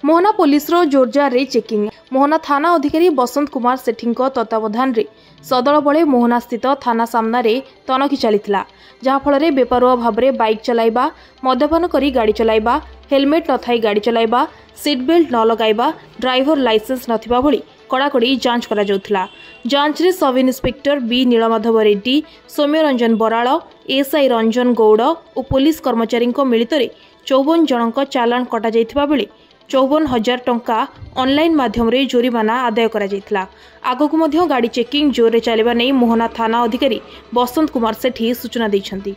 Mohana police रो जोरजार रे checking. Mohana थाना अधिकारी बसंत कुमार सेठी तत्वावधान रे सदल बळे मोहना स्थित थाना सामना रे तनखी चलीथिला, जहा फल रे बेपरुआ भाव रे बाइक चलाइबा, मद्यपान करी गाड़ी चलाइबा, हेलमेट नथाई गाड़ी चलाइबा, सीट बेल्ट न लगाइबा, ड्राइवर लाइसेंस नथिबा भली कड़ाकड़ी जांच करा जाउथला। जांच रे sub inspector B Nilamadhab Reddy, Soumya Ranjan Baral, SI Ranjan Gaur और पुलिस कर्मचारी मिलित 54 जनक चालाण कटा जाइथिबा बेले 54,000 टंका ऑनलाइन माध्यम रे जोरिमाना आदाय करा जाइथिला। आगकु मध्य गाड़ी चेकिंग जोर रे चलेबा नै मोहना थाना अधिकारी बसंत कुमार सेठी सूचना दैछन्ती।